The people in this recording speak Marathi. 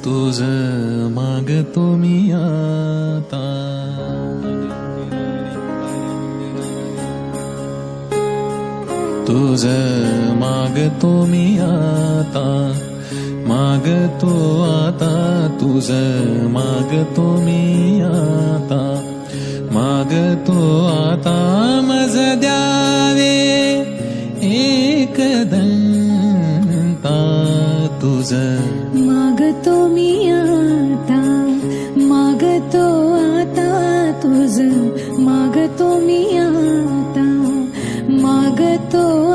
तुझ मागतो मी आता. तुझ मागतो मी आता, मागतो आता. तुझ मागतो मी आता, मागतो आता. मज द्यावे एकदंता. तुझ मागतो मी आता, मागतो आता. तुझ मागतो मी आता, मागतो